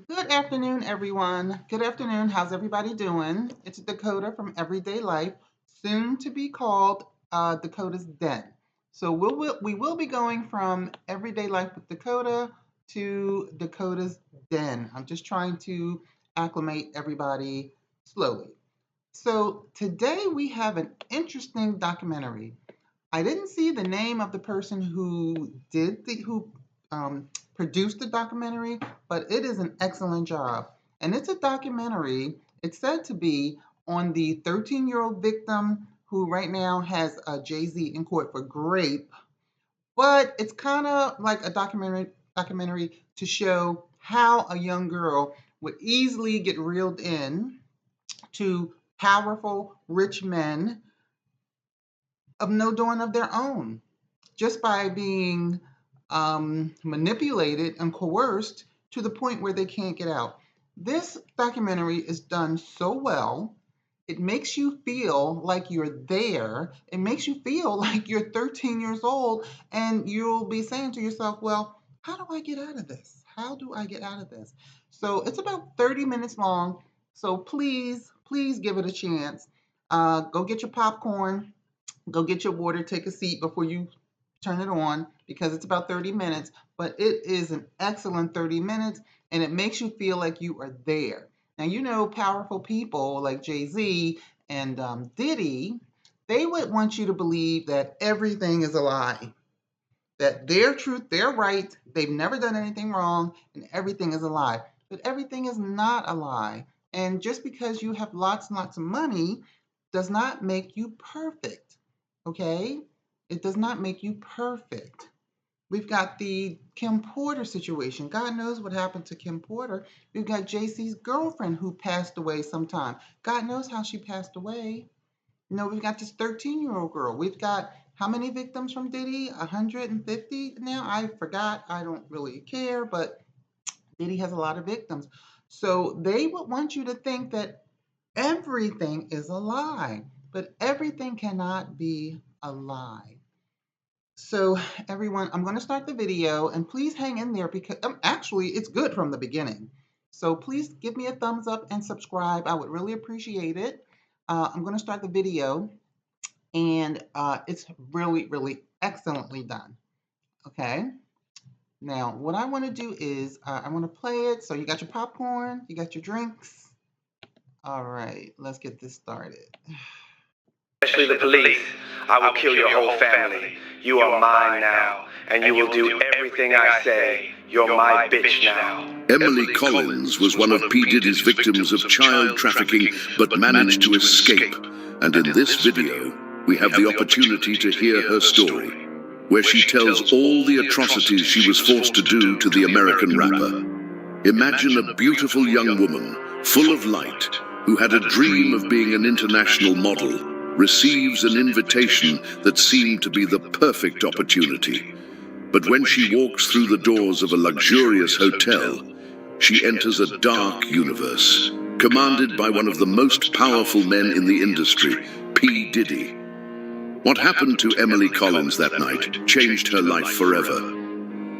Good afternoon, everyone. Good afternoon. How's everybody doing? It's Dakota from Everyday Life, soon to be called Dakota's Den. So we will be going from Everyday Life with Dakota to Dakota's Den. I'm just trying to acclimate everybody slowly. So today we have an interesting documentary. I didn't see the name of the person who produced the documentary, but it is an excellent job. And it's a documentary. It's said to be on the 13-year-old victim who right now has Jay-Z in court for rape, but it's kind of like a documentary to show how a young girl would easily get reeled in to powerful, rich men of no doing of their own, just by being manipulated and coerced to the point where they can't get out. This documentary is done so well. It makes you feel like you're there. It makes you feel like you're 13 years old and you'll be saying to yourself, well, how do I get out of this? How do I get out of this? So it's about 30 minutes long. So please give it a chance. Go get your popcorn, go get your water, take a seat before you turn it on because it's about 30 minutes, but it is an excellent 30 minutes and it makes you feel like you are there. Now, powerful people like Jay-Z and Diddy, they would want you to believe that everything is a lie, that their truth, they're right, they've never done anything wrong, and everything is a lie. But everything is not a lie. And just because you have lots and lots of money does not make you perfect. Okay? It does not make you perfect. We've got the Kim Porter situation. God knows what happened to Kim Porter. We've got JC's girlfriend who passed away sometime. God knows how she passed away. We've got this 13-year-old girl. We've got how many victims from Diddy? 150 now? I forgot. I don't really care, but Diddy has a lot of victims. So they would want you to think that everything is a lie, but everything cannot be a lie. So, everyone, I'm going to start the video and please hang in there because actually it's good from the beginning. So, please give me a thumbs up and subscribe. I would really appreciate it. I'm going to start the video and it's really, really excellently done. Okay. Now, what I want to do is I want to play it. So, you got your popcorn, you got your drinks. All right, let's get this started. Especially the police. I will kill your whole family. You are mine now, and you will do everything I say. You're my bitch now. Emily Collins was one of P. Diddy's victims of child trafficking, but managed to escape. And in this video, we have the opportunity to hear her story, where she tells all the atrocities she was forced to do to the American rapper. Imagine a beautiful young woman, full of light, who had a dream of being an international model, receives an invitation that seemed to be the perfect opportunity. But when she walks through the doors of a luxurious hotel, she enters a dark universe, commanded by one of the most powerful men in the industry, P. Diddy. What happened to Emily Collins that night changed her life forever.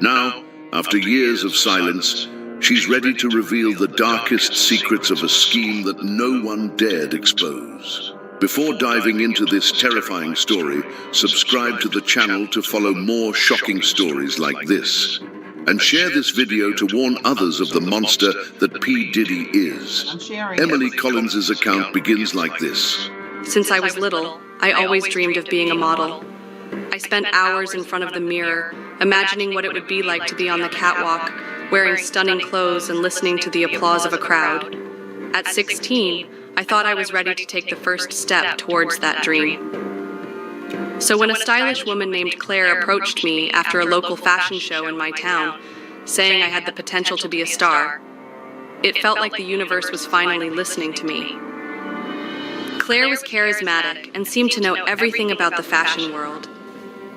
Now, after years of silence, she's ready to reveal the darkest secrets of a scheme that no one dared expose. Before diving into this terrifying story, subscribe to the channel to follow more shocking stories like this. And share this video to warn others of the monster that P. Diddy is. Emily Collins' account begins like this. Since I was little, I always dreamed of being a model. I spent hours in front of the mirror, imagining what it would be like to be on the catwalk, wearing stunning clothes and listening to the applause of a crowd. At 16, I thought I was ready to take the first step towards that dream. So when a stylish woman named Claire approached me after a local fashion show in my town, saying I had the potential to be a star, it felt like the universe was finally listening to me. Claire was charismatic and seemed to know everything about the fashion world.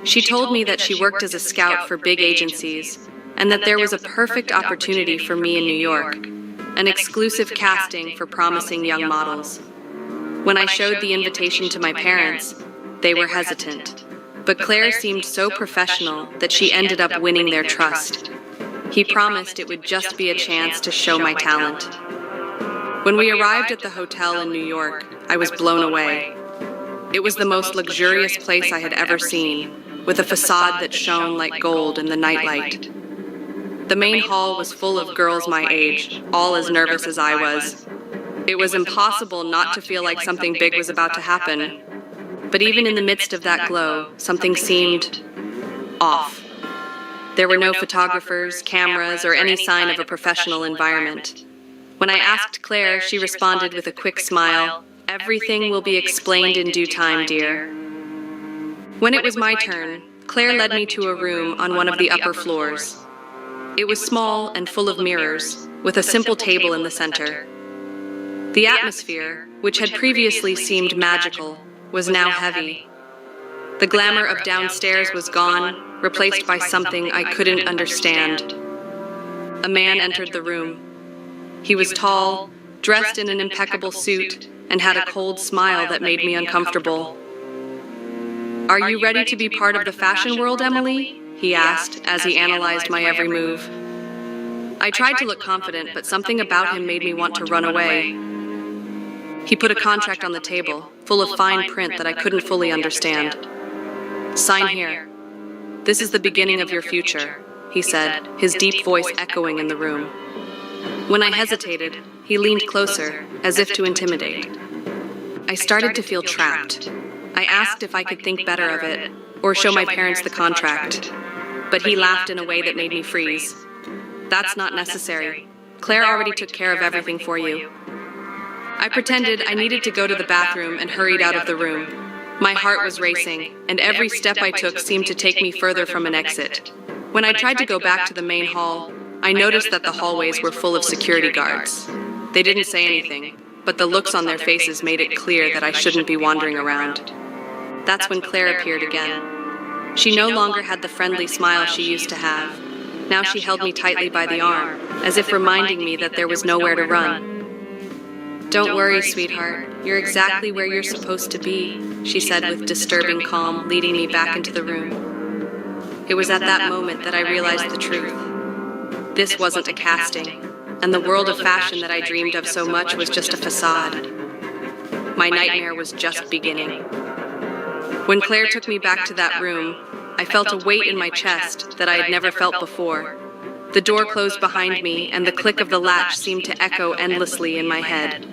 She told me that she worked as a scout for big agencies, and that there was a perfect opportunity for me in New York, an exclusive casting for promising young models. When I showed the invitation to my parents, they were hesitant, but Claire seemed so professional that she ended up winning their trust. He promised it would just be a chance to show my talent. When we arrived at the hotel in New York, I was blown away. It was the most luxurious place I had ever seen, with a facade that shone like gold in the nightlight. The main hall was full of girls my age, all as nervous as I was. It was impossible not to feel like something big was about to happen. But even in the midst of that glow, something seemed off. There were no photographers, cameras, or any sign of a professional environment. When I asked Claire, she responded with a quick smile, "Everything will be explained in due time, dear." When it was my turn, Claire led me to a room on one of the upper floors. It was small and full of mirrors, with a simple table in the center. The atmosphere, which had previously seemed magical, was now heavy. The glamour of downstairs was gone, replaced by something I couldn't understand. A man entered the room. He was tall, dressed in an impeccable suit, and had a cold smile that made me uncomfortable. "Are you ready to be part of the fashion world, Emily?" he asked as he analyzed my every move. I tried to look confident, but something about him made me want to run away. He put a contract on the table, full of fine print that I couldn't fully understand. "Sign here. This is the beginning of your future," he said, his deep voice echoing in the room. When I hesitated, he leaned closer, as if to intimidate. I started to feel trapped. I asked if I could think better of it, or show my parents the contract. But he laughed in a way that made me freeze. "That's not necessary. Claire already took care of everything for you." I pretended I needed to go to the bathroom and hurried out of the room. My heart was racing, and every step I took seemed to take me further from an exit. When I tried to go back to the main hall, I noticed that the hallways were full of security guards. They didn't say anything, but the looks on their faces made it clear that I shouldn't be wandering around. That's when Claire appeared again. She no longer had the friendly smile she used to have. Now she held me tightly by the arm, as if reminding me that there was nowhere to run. "Don't worry, sweetheart. You're exactly where you're supposed to be," she said with disturbing calm, leading me back into the room. It was at that moment that I realized the truth. This wasn't a casting, and the world of fashion that I dreamed of so much was just a facade. My nightmare was just beginning. When Claire took me back to that room, I felt a weight in my chest that I had never felt before. The door closed behind me, and the click of the latch seemed to echo endlessly in my head.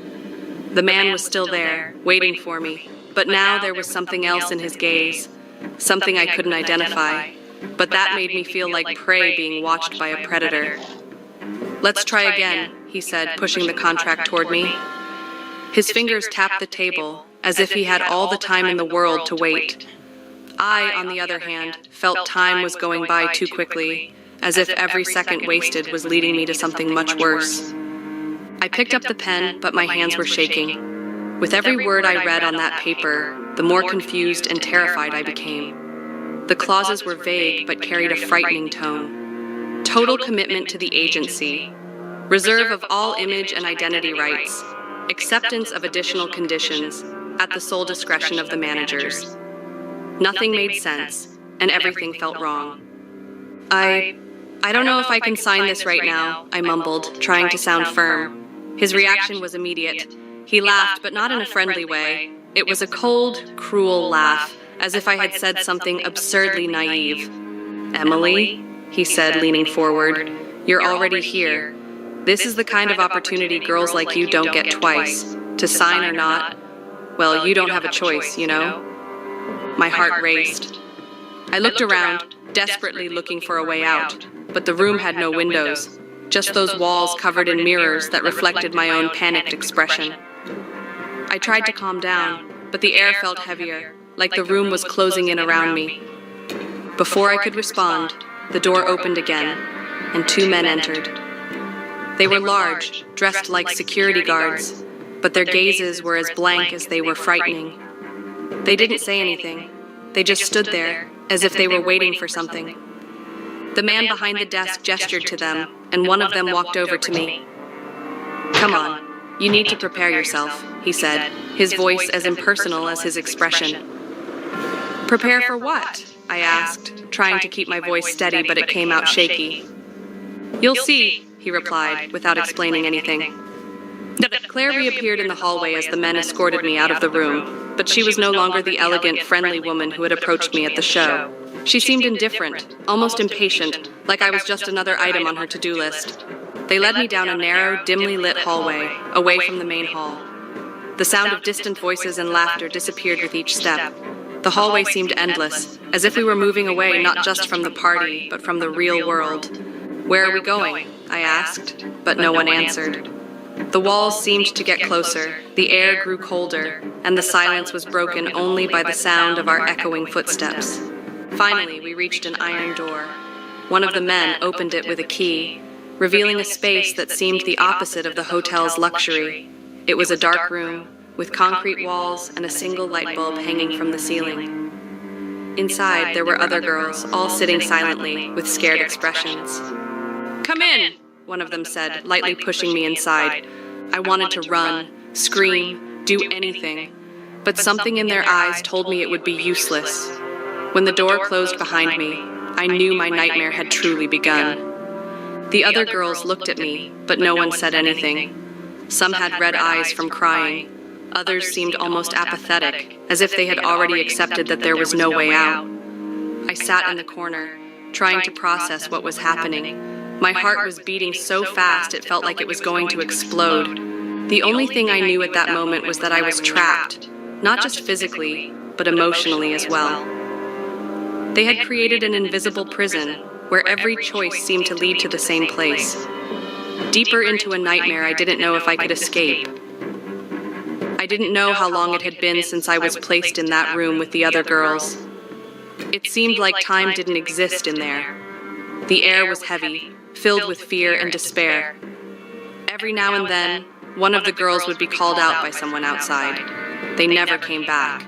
The man was still there, waiting for me, but now there was something else in his gaze, something I couldn't identify, but that made me feel like prey being watched by a predator. "Let's try again," he said, pushing the contract toward me. His fingers tapped the table, as if he had all the time in the world to wait. I, on the other hand, felt time was going by too quickly, as if every second wasted was leading me to something much worse. I picked up the pen, but my hands were shaking. With every word I read on that paper, the more confused and terrified I became. The clauses were vague, but carried a frightening tone. Total commitment to the agency. Reserve of all image and identity rights. Acceptance of additional conditions, at the sole discretion of the managers. Nothing made sense, and everything felt wrong. I don't know if I can sign this right now," I mumbled, trying to sound firm. His reaction was immediate. He laughed, but not in a friendly way. It was a cold, cruel laugh, as if I had said something absurdly naive. "Emily," he said, leaning forward, "you're already here. This is the kind of opportunity girls like you don't get twice. To sign or not, well, you don't have a choice, you know?" My heart raced. I looked around, desperately looking for a way out, but the room had no windows, just those walls covered in mirrors that reflected my own panicked expression. I tried to calm down, but the air felt heavier, like the room was closing in around me. Before I could respond, the door opened again, and two men entered. They were large, dressed like security guards, but their gazes were as blank as they were frightening. They didn't say anything. They just stood there, as if they were waiting for something. The man behind the desk gestured to them, and one of them walked over to me. "Come on, you need to prepare yourself," he said, his voice as impersonal as his expression. "Prepare for what?" I asked, trying to keep my voice steady, but it came out shaky. "You'll see," he replied, without explaining anything. Claire reappeared in the hallway as the men escorted me out of the room, but she was no longer the elegant, friendly woman who had approached me at the show. She seemed indifferent, almost impatient, like I was just another item on her to-do list. They led me down a narrow, dimly lit hallway, away from the main hall. The sound of distant voices and laughter disappeared with each step. The hallway seemed endless, as if we were moving away not just from the party, but from the real world. "Where are we going?" I asked, but no one answered. The walls seemed to get closer, the air grew colder, and the silence was broken only by the sound of our echoing footsteps. Finally, we reached an iron door. One of the men opened it with a key, revealing a space that seemed the opposite of the hotel's luxury. It was a dark room, with concrete walls and a single light bulb hanging from the ceiling. Inside, there were other girls, all sitting silently, with scared expressions. "Come in," one of them said, lightly pushing me inside. I wanted to run, scream, do anything, but something in their eyes told me it would be useless. When the door closed behind me, I knew my nightmare had truly begun. The other girls looked at me, but no one said anything. Some had red eyes from crying. Others seemed almost apathetic, as if they had already accepted that there was no way out. I sat in the corner, trying to process what was happening. My heart was beating so fast it felt like it was going to explode. The only thing I knew at that moment was that I was trapped, not just physically, but emotionally as well. They had created an invisible prison, where every choice seemed to lead to the same place. Deeper into a nightmare I didn't know if I could escape. I didn't know how long it had been since I was placed in that room with the other girls. It seemed like time didn't exist in there. The air was heavy, filled with fear and despair. Every now and then, one of the girls would be called out by someone outside. They never came back.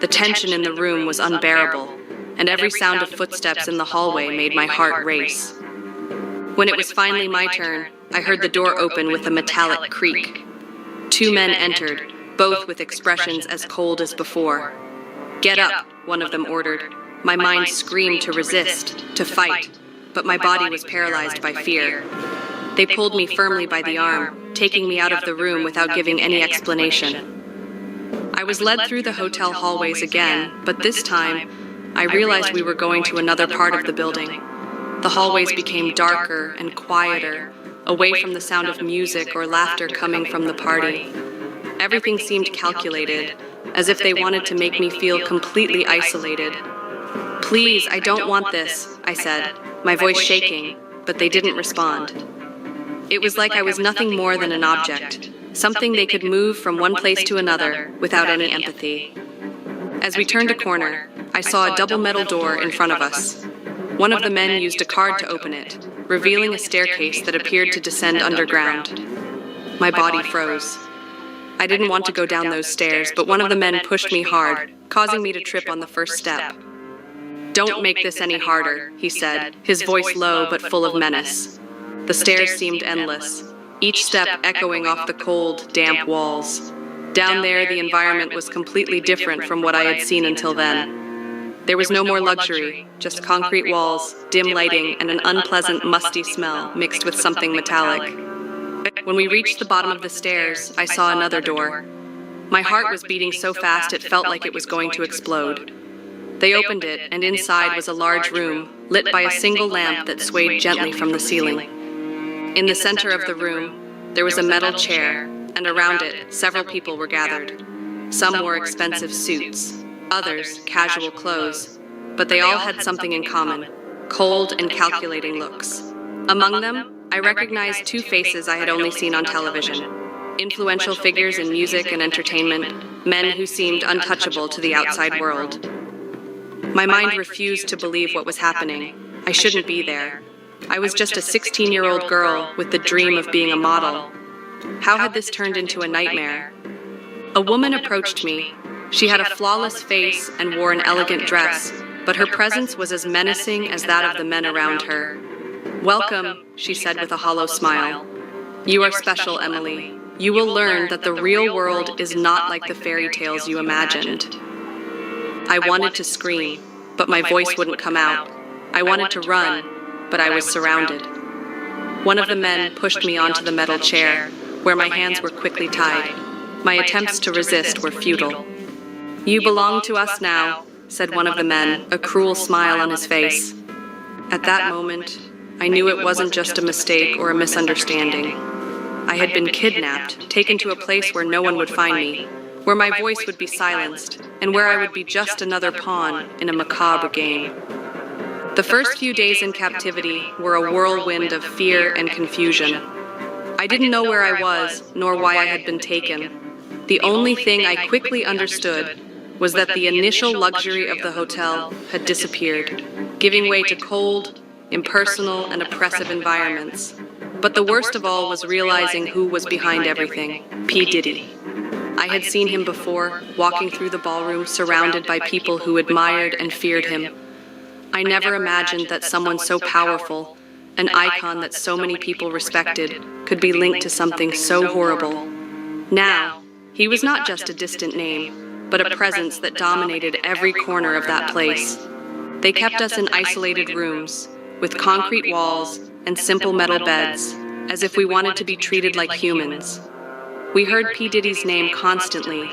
The tension in the room was unbearable, and every sound of footsteps in the hallway made my heart race. When it was finally my turn, I heard the door open with a metallic creak. Two men entered, both with expressions as cold as before. "Get up," one of them ordered. My mind screamed to resist, to fight, but my body was paralyzed by fear. They pulled me firmly by the arm, taking me out of the room without giving any explanation. I was led through the hotel hallways again, but this time, I realized we were going to another part of the building. The hallways became darker and quieter, away from the sound of music or laughter coming from the party. Everything seemed calculated, as if they wanted to make me feel completely isolated. "Please, I don't want this," I said, my voice shaking, but they didn't respond. It was like I was nothing more than an object, something they could move from one place to another without any empathy. As we turned a corner, I saw a double metal door in front of us. One of the men used a card to open it, revealing a staircase that appeared to descend underground. My body froze. I didn't want to go down those stairs, but one of the men pushed me hard, causing me to trip on the first step. "Don't make this any harder," he said, his voice low but full of menace. The stairs seemed endless, each step echoing off the cold, damp walls. Down there, the environment was completely different from what I had seen until then. There was no more luxury, just concrete walls, dim lighting, and an unpleasant, musty smell mixed with something metallic. When we reached the bottom of the stairs, I saw another door. My heart was beating so fast it felt like it was going to explode. They opened it, and inside was a large room, lit by a single lamp that swayed gently from the ceiling. In the center of the room, there was a metal chair, and around it, several people were gathered. Some wore expensive suits, others casual clothes, but they all had something in common: cold and calculating looks. Among them, I recognized two faces I had only seen on television. Influential figures in music and entertainment, men who seemed untouchable to the outside world. My mind refused to believe what was happening. I shouldn't be there. I was just a 16-year-old girl with the dream of being a model. How had this turned into a nightmare? A woman approached me. She had a flawless face and wore an elegant dress, but her presence was as menacing as that of the men around her. "Welcome," she said with a hollow smile. "You are special, Emily. You will learn that the real world is not like the fairy tales you imagined." I wanted to scream, but my voice wouldn't come out. I wanted to run, but I was surrounded. One of the men pushed me onto the metal chair, where my hands were quickly tied. My attempts to resist were futile. "You belong to us now," said one of the men, a cruel smile on his face. At that moment, I knew it wasn't just a mistake or a misunderstanding. I had been kidnapped, taken to a place where no one would find me, where my voice would be silenced, and where I would be just another pawn in a macabre game. The first few days in captivity were a whirlwind of fear and confusion. I didn't know where I was, nor why I had been taken. The only thing I quickly understood was that the initial luxury of the hotel had disappeared, giving way to cold, impersonal, and oppressive environments. But the worst of all was realizing who was behind everything: P. Diddy. I had seen him before, walking through the ballroom surrounded by people who admired and feared him. I never imagined that someone so powerful, an icon that so many people respected, could be linked to something so horrible. Now, he was not just a distant name, but a presence that dominated every corner of that place. They kept us in isolated rooms, with concrete walls and simple metal beds, as if we wanted to be treated like humans. We heard P. Diddy's name constantly.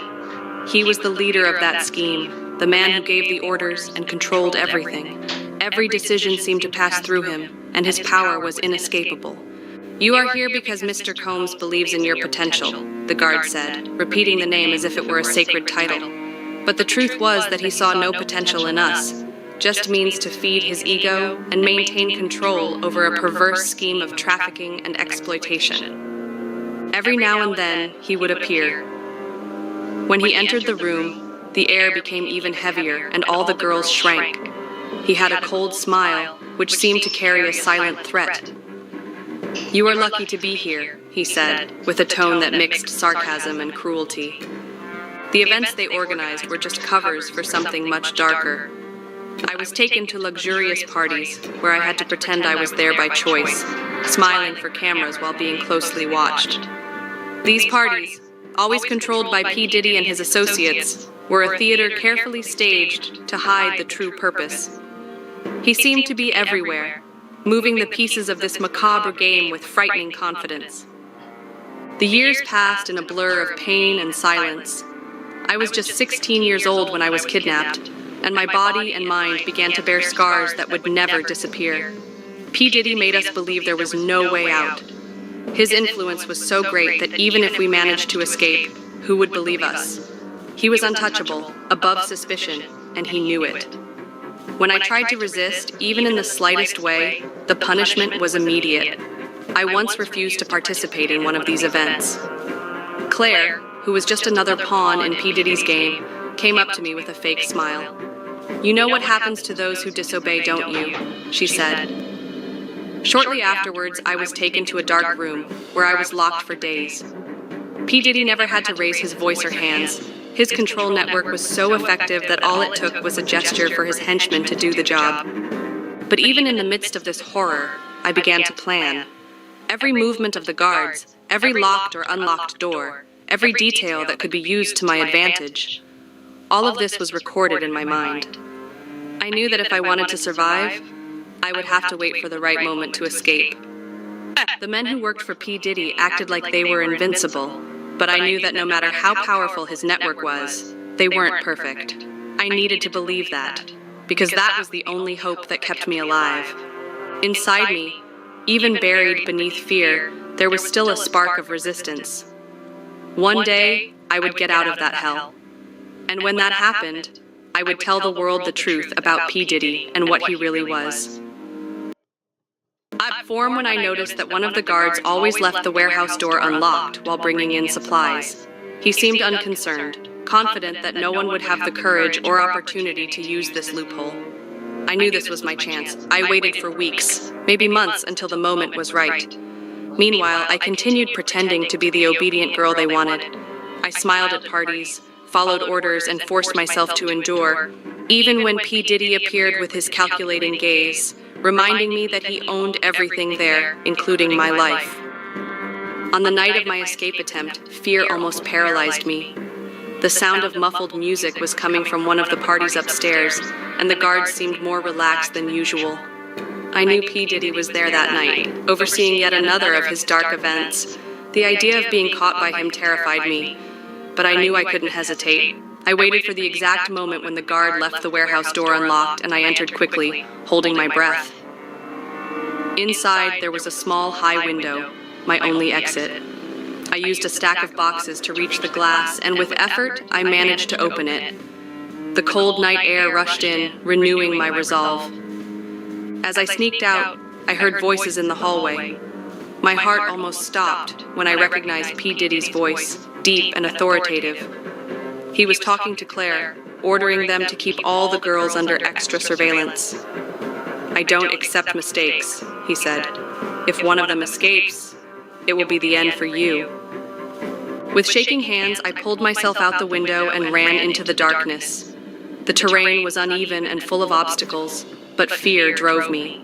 He was the leader of that scheme, the man who gave the orders and controlled everything. Every decision seemed to pass through him, and his power was inescapable. "You are here because Mr. Combs believes in your potential," the guard said, repeating the name as if it were a sacred title. But the truth was that he saw no potential in us, just means to feed his ego and maintain control over a perverse scheme of trafficking and exploitation. Every now and then, he would appear. When he entered the room, the air became even heavier and all the girls shrank. He had a cold smile, which seemed to carry a silent threat. "You are lucky to be here," he said, with a tone that mixed sarcasm and cruelty. The events they organized were just covers for something much darker. I was taken to luxurious parties, where I had to pretend I was there by choice, smiling for cameras while being closely watched. These parties, always controlled by P. Diddy and his associates, were a theater carefully staged to hide the true purpose. He seemed to be everywhere, moving the pieces of this macabre game with frightening confidence. The years passed in a blur of pain and silence. I was just 16 years old when I was kidnapped, and my body and mind began to bear scars that would never disappear. P. Diddy made us believe there was no way out. His influence was so great that even if we managed to escape, who would believe us? He was untouchable, above suspicion, and he knew it. When I tried to resist, even in the slightest way, the punishment was immediate. I once refused to participate in one of these events. Claire, who was just another pawn in P. Diddy's game, came up to me with a fake smile. "You know what happens to those who disobey, don't you?" she said. Shortly afterwards, I was taken to a dark room, where I was locked for days. P. Diddy never had to raise his voice or hands. His control network was so effective that all it took was a gesture for his henchmen to do the job. But even in the midst of this horror, I began to plan. Every movement of the guards, every locked or unlocked door, every detail that could be used to my advantage. All of this was recorded in my mind. I knew that if I wanted to survive, I would have to wait for the right moment to escape. The men who worked for P. Diddy acted like they were invincible, but I knew that no matter how powerful his network was, they weren't perfect. I needed to believe that, because that was the only hope that kept me alive. Inside me, even buried beneath fear, there was still a spark of resistance. One day, I would get out of that hell. And when that happened, I would tell the world the truth about P. Diddy and what he really was. I formed when I noticed that one of the guards always left the warehouse door unlocked while bringing in supplies. He seemed unconcerned, confident that no one would have the courage or opportunity to use this loophole. I knew this was my chance. I waited for weeks, maybe months, until the moment was right. Meanwhile, I continued pretending to be the obedient girl they wanted. I smiled at parties, followed orders, and forced myself to endure, even when P. Diddy appeared with his calculating gaze, reminding me that he owned everything there, including my life. On the night of my escape attempt, fear almost paralyzed me. The sound of muffled music was coming from one of the parties upstairs, and the guards seemed more relaxed than usual. I knew P. Diddy was there that night, overseeing yet another of his dark events. The idea of being caught by him terrified me, but I knew I couldn't hesitate. I waited for the exact moment when the guard left the warehouse door unlocked, and I entered quickly, holding my breath. Inside, there was a small, high window, my only exit. I used a stack of boxes to reach the glass, and with effort, I managed to open it. The cold night air rushed in, renewing my resolve. As I sneaked out, I heard voices in the hallway. My heart almost stopped when I recognized P. Diddy's voice, deep and authoritative. He was talking to Claire, ordering them to keep all the girls under extra surveillance. "I don't accept mistakes," he said. "If one of them escapes, it will be the end for you." With shaking hands, I pulled myself out the window and ran into the darkness. The terrain was uneven and full of obstacles, but fear drove me.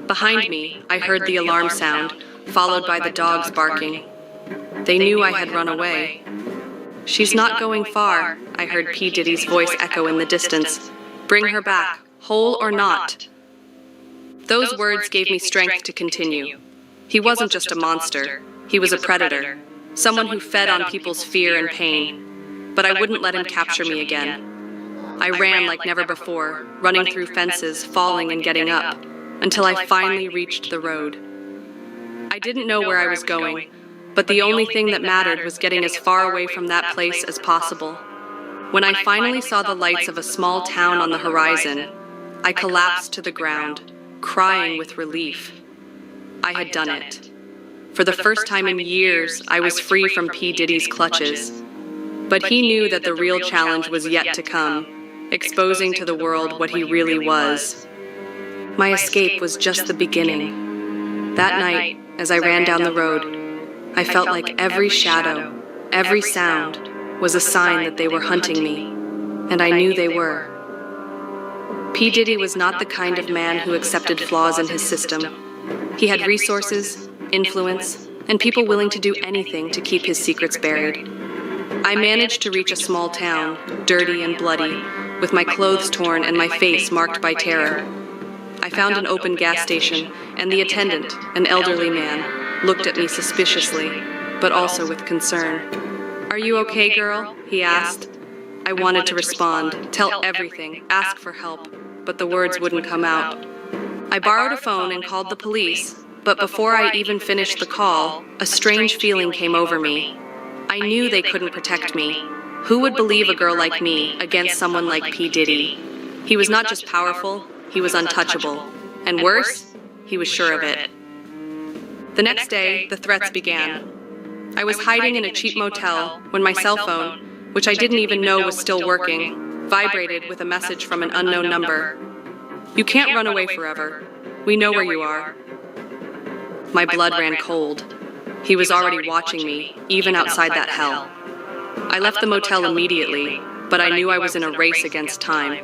Behind me, I heard the alarm sound, followed by the dogs barking. They knew I had run away. "She's not going far," I heard P. Diddy's voice echo in the distance. "Bring her back, whole or not." Those words gave me strength to continue. He wasn't just a monster. He was a predator, someone who fed on people's fear and pain. But I wouldn't let him capture me again. I ran like never before, running through fences, falling and getting up, until I finally reached the road. I didn't know where I was going, but the only thing that mattered was getting as far away from that place as possible. When I finally saw the lights of a small town on the horizon, I collapsed to the ground, crying with relief. I had done it. For the first time in years, I was free from P. Diddy's clutches. But he knew that the real challenge was yet to come, exposing to the world what he really was. My escape was just the beginning. That night, as I ran down the road, I felt like every shadow, every sound, was a sign that they were hunting me, and I knew they were. P. Diddy was not the kind of man who accepted flaws in his system. He had resources, influence, and people willing to do anything to keep his secrets buried. I managed to reach a small town, dirty and bloody, with my clothes torn and my face marked by terror. I found an open gas station, and the attendant, an elderly man, looked at me suspiciously, but also with concern. "Are you okay, girl?" he asked. I wanted to respond, tell everything, ask for help, but the words wouldn't come out. I borrowed a phone and called the police, but before I even finished the call, a strange feeling came over me. I knew they couldn't protect me. Who would believe a girl like me against someone like P. Diddy? He was not just powerful, he was untouchable. And worse, he was sure of it. The next day, the threats began. I was hiding in a cheap motel when my cell phone, which I didn't even know was still working, vibrated with a message from an unknown number. "You can't run away forever. We know where you are." My blood ran cold. He was already watching me, even outside that hell. I left the motel immediately, but I knew I was in a race against time.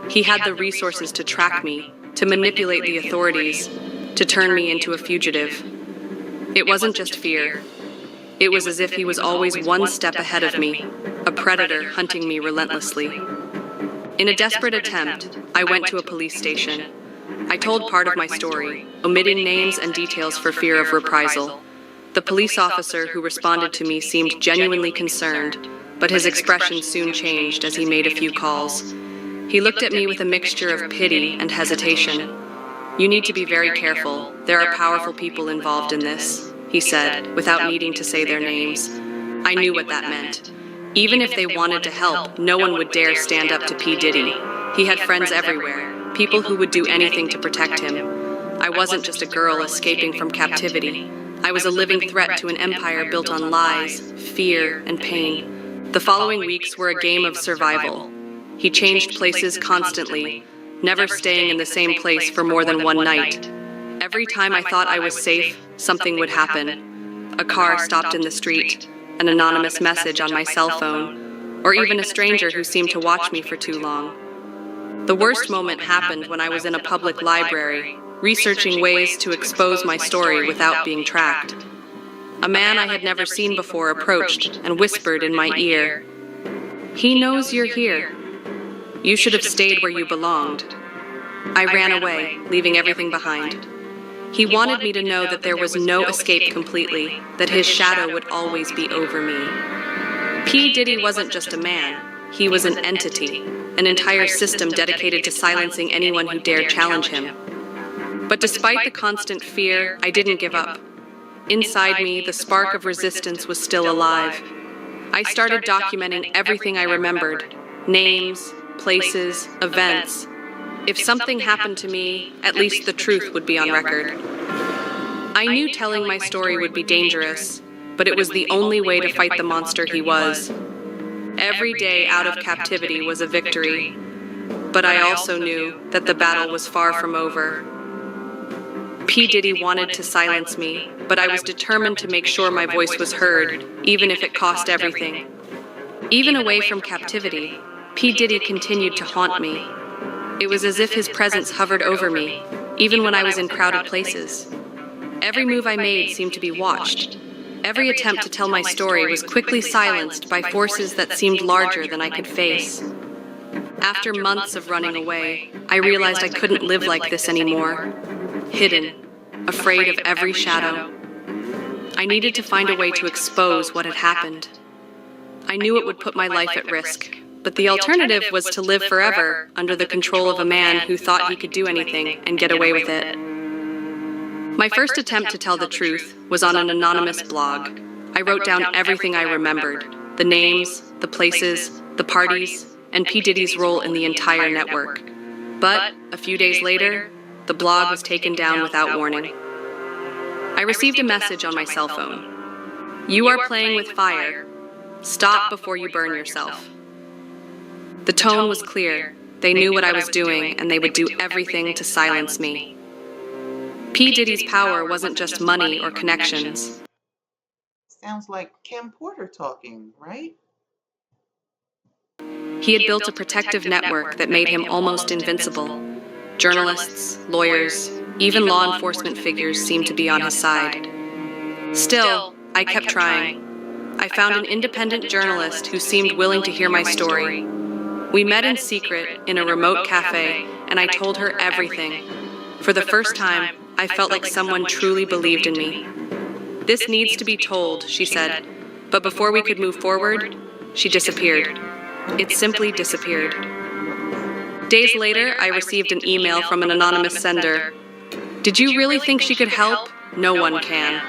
He had the resources to track me, to manipulate the authorities, to turn me into a fugitive. It wasn't just fear. It was as if he was always one step ahead of me, a predator hunting me relentlessly. In a desperate attempt, I went to a police station. I told part of my story, omitting names and details for fear of reprisal. The police officer who responded to me seemed genuinely concerned, but his expression soon changed as he made a few calls. He looked at me with a mixture of pity and hesitation. "You need to be very careful. There are powerful people involved in this," he said, without needing to say their names. I knew what that meant. Even if they wanted to help, no one would dare stand up to P. Diddy. He had friends everywhere, people who would do anything to protect him. I wasn't just a girl escaping from captivity. I was a living threat to an empire built on lies, fear, and pain. The following weeks were a game of survival. He changed places constantly, never staying in the same place for more than one night. Every time I thought I was safe, something would happen. A car stopped in the street, an anonymous message on my cell phone, or even a stranger who seemed to watch me for too long. The worst moment happened when I was in a public library, researching ways to expose my story without being tracked. A man I had never seen before approached and whispered in my ear, "He knows you're here. You should have stayed where you belonged." I ran away, leaving everything behind. He wanted me to know that there was no escape completely, that his shadow would always be over me. P. Diddy wasn't just a man, he was an entity, an entire system dedicated to silencing anyone who dared challenge him. But despite the constant fear, I didn't give up. Inside me, the spark of resistance was still alive. I started documenting everything I remembered: names, places, events. If something happened to me, at least the truth would be on record. I knew telling my story would be dangerous, but it was the only way to fight the monster he was. Every day out of captivity was a victory, but I also knew that the battle was far from over. P. Diddy wanted to silence me, but I was determined to make sure my voice was heard, even if it cost everything. Even away from captivity, P. Diddy continued to haunt me. It was as if his presence hovered over me, even when I was in crowded places. Every move I made seemed to be watched. Every attempt to tell my story was quickly silenced by forces that seemed larger than I could face. After months of running away, I realized I couldn't live like this anymore. Hidden, afraid of every shadow. I needed to find a way to expose what had happened. I knew it would put my life at risk, but the alternative was to live forever under the control of a man who thought he could do anything and get away with it. My first attempt to tell the truth was on an anonymous blog. I wrote down everything I remembered: the names, the places, the parties, and P. Diddy's role in the entire network. But a few days later, the blog was taken down without warning. I received a message on my cell phone. "You are playing with fire. Stop before you burn yourself." The tone was clear. They knew what I was doing, and they would do everything to silence me. P. Diddy's power wasn't just money or connections. Sounds like Kim Porter talking, right? He had built a protective network that made him almost invincible. Journalists, lawyers, even law enforcement figures seemed to be on his side. Still, I kept trying. I found an independent journalist who seemed willing to hear my story. We met in secret in a remote cafe, and I told her everything. For the first time, I felt like someone truly believed in me. "This needs to be told," she said. But before we could move forward, she disappeared. It simply disappeared. Days later, I received an email from an anonymous sender. "Did you really think she could help? No one can."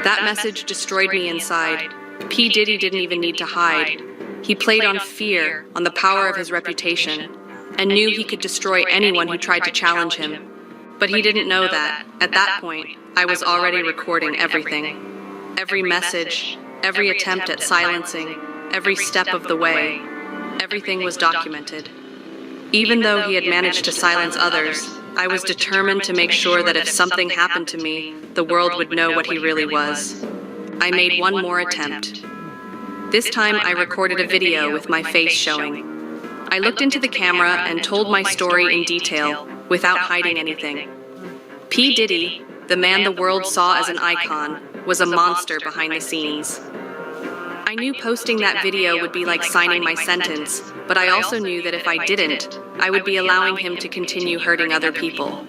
That message destroyed me inside. P. Diddy didn't even need to hide. He played on fear, on the power of his reputation, and knew he could destroy anyone who tried to challenge him. But he didn't know that, at that point, I was already recording everything. Every message, every attempt at silencing, every step of the way. Everything was documented. Even though he had managed to silence others, I was determined to make sure that if something happened to me, the world would know what he really was. I made one more attempt. This time I recorded a video with my face showing. I looked into the camera and told my story in detail, without hiding anything. P. Diddy, the man the world saw as an icon, was a monster behind the scenes. I knew posting that video would be like signing my sentence, but I also knew that if I didn't, I would be allowing him to continue hurting other people.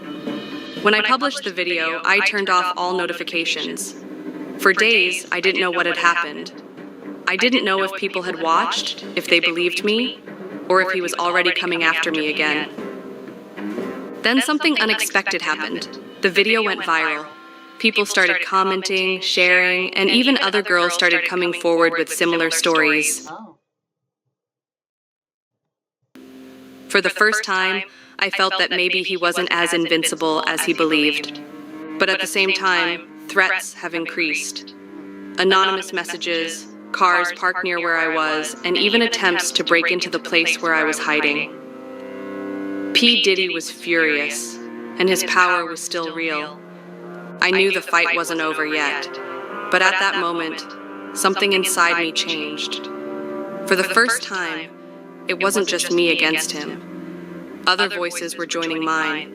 When I published the video, I turned off all notifications. For days, I didn't know what had happened. I didn't know if people had watched, if they believed me, or if he was already coming after me again. Then something unexpected happened. The video went viral. People started commenting, sharing, and even other girls started coming forward with similar stories. Oh. For the first time, I felt that maybe he wasn't as invincible as he believed. But at the same time, threats have increased. Anonymous messages, cars parked near where I was, and even attempts to break into the place where I was hiding. P. Diddy was furious, and his power was still real. I knew the fight wasn't over yet, but at that moment, something inside me changed. For the first time, it wasn't just me against him. Other voices were joining mine,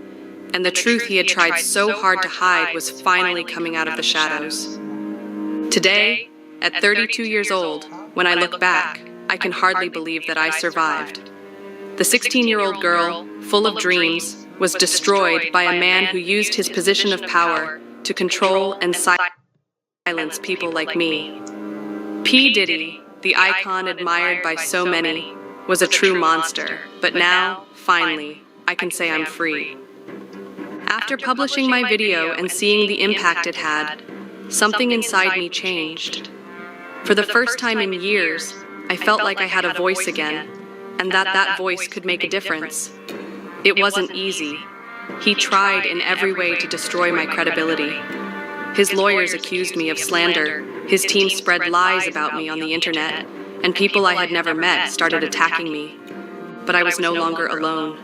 and the truth he had tried so hard to hide was finally coming out of the shadows. Today, at 32 years old, when I look back, I can hardly believe that I survived. The 16-year-old girl, full of dreams, was destroyed by a man who used his position of power to control and silence people like me. P. Diddy, the icon admired by so many, was a true monster, but now, finally, I can say I'm free. After publishing my video and seeing the impact it had, something inside me changed. For the first time in years, I felt like I had a voice again, and that voice could make a difference. It wasn't easy. He tried in every way to destroy my credibility. His lawyers accused me of slander, his team spread lies about me on the internet, and people I had never met started attacking me. But I was no longer alone.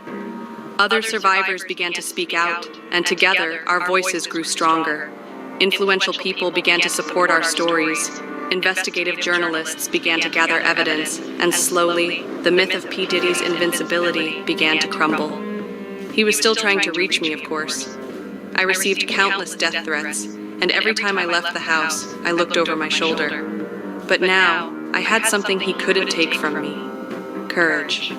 Other survivors began to speak out, and together our voices grew stronger. Influential people began to support our stories. Investigative journalists began to gather evidence, and slowly, the myth of P. Diddy's invincibility began to crumble. He was still trying to reach me, of course. I received countless death threats, and every time I left the house, I looked over my shoulder. But now, I had something he couldn't take from me: courage.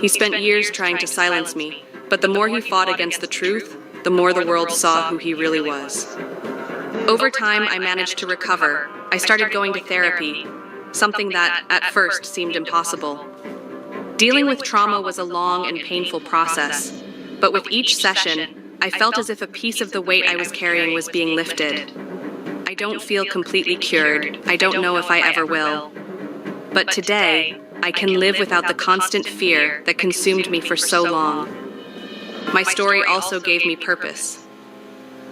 He spent years trying to silence me, but the more he fought against the truth, the more the world saw who he really was. Over time, I managed to recover. I started going to therapy, something that, at first, seemed impossible. Dealing with trauma was a long and painful process, but with each session, I felt as if a piece of the weight I was carrying was being lifted. I don't feel completely cured. I don't know if I ever will. But today, I can live without the constant fear that consumed me for so long. My story also gave me purpose.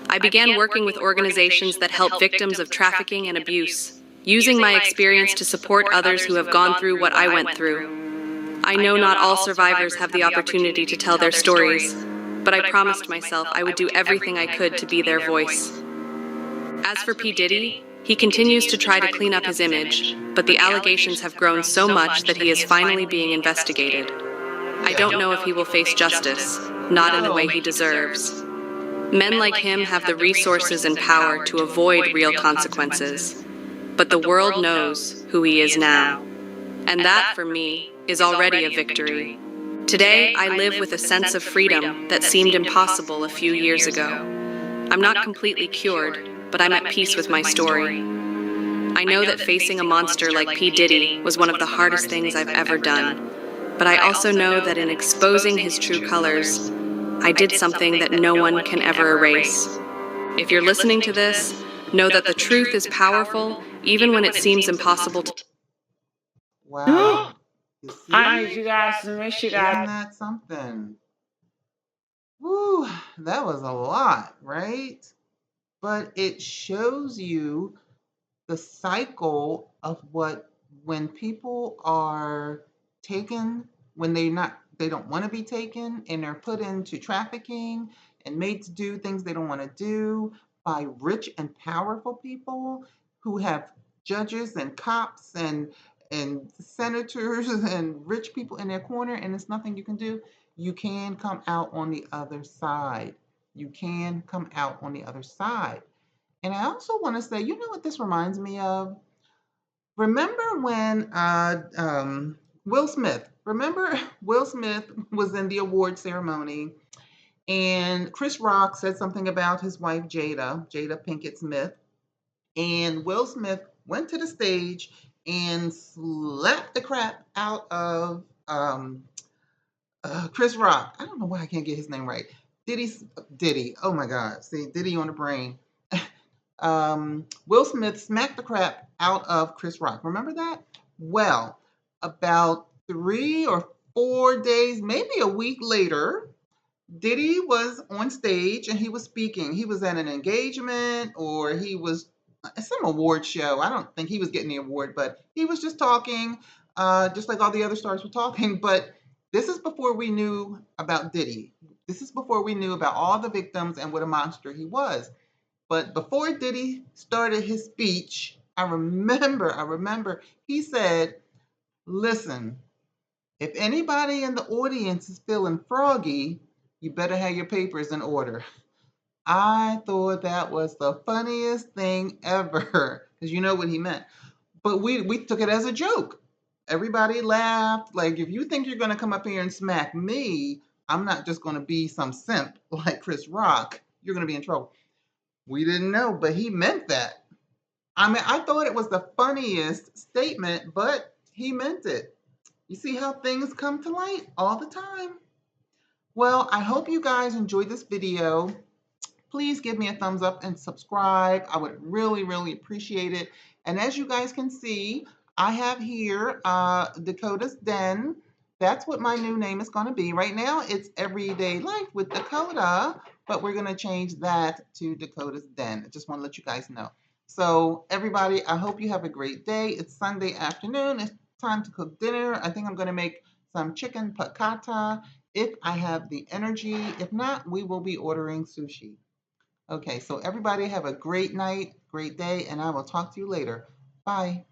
I began working with organizations that help victims of trafficking and abuse, using my experience to support others who have gone through what I went through. I know not all survivors have the opportunity to tell their stories, but I promised myself I would do everything I could to be their voice. As for P. Diddy, he continues to try to clean up his image, but the allegations have grown so much that he is finally being investigated. I don't know if he will face justice, not in the way he deserves. Men like him have the resources and power to avoid real consequences, but the world knows who he is now. And that, for me, is already a victory. Today, I live with a sense of freedom that seemed impossible a few years ago. I'm not completely cured, but I'm at peace with my story. I know that facing a monster like P. Diddy was one of the hardest things I've ever done, but I also know that in exposing his true colors, I did something that no one can ever erase. If you're listening to this, know that the truth is powerful, even when it seems impossible to. Wow. You see? I need you guys to miss you Isn't guys. that something? Woo, that was a lot, right? But it shows you the cycle of what when people are taken when they don't want to be taken and they're put into trafficking and made to do things they don't want to do by rich and powerful people who have judges and cops and senators and rich people in their corner, and there's nothing you can do. You can come out on the other side. You can come out on the other side. And I also want to say, you know what this reminds me of? Remember when Will Smith? Remember Will Smith was in the award ceremony, and Chris Rock said something about his wife Jada Pinkett Smith, and Will Smith went to the stage and slapped the crap out of Chris Rock. I don't know why I can't get his name right. Diddy. Oh my God. See, Diddy on the brain. Will Smith smacked the crap out of Chris Rock. Remember that? Well, about 3 or 4 days, maybe a week later, Diddy was on stage and he was speaking. He was at an engagement or he was at some award show. I don't think he was getting the award, but he was just talking, just like all the other stars were talking. But this is before we knew about Diddy. This is before we knew about all the victims and what a monster he was. But before Diddy started his speech, I remember he said, listen, if anybody in the audience is feeling froggy, you better have your papers in order. I thought that was the funniest thing ever because you know what he meant. But we took it as a joke. Everybody laughed. Like, if you think you're going to come up here and smack me, I'm not just going to be some simp like Chris Rock. You're going to be in trouble. We didn't know, but he meant that. I mean, I thought it was the funniest statement, but he meant it. You see how things come to light all the time? Well, I hope you guys enjoyed this video. Please give me a thumbs up and subscribe. I would really, really appreciate it. And as you guys can see, I have here Dakota's Den. That's what my new name is going to be. Right now, it's Everyday Life with Dakota, but we're going to change that to Dakota's Den. I just want to let you guys know. So, everybody, I hope you have a great day. It's Sunday afternoon. It's time to cook dinner. I think I'm going to make some chicken piccata if I have the energy. If not, we will be ordering sushi. Okay, so everybody have a great night, great day, and I will talk to you later. Bye.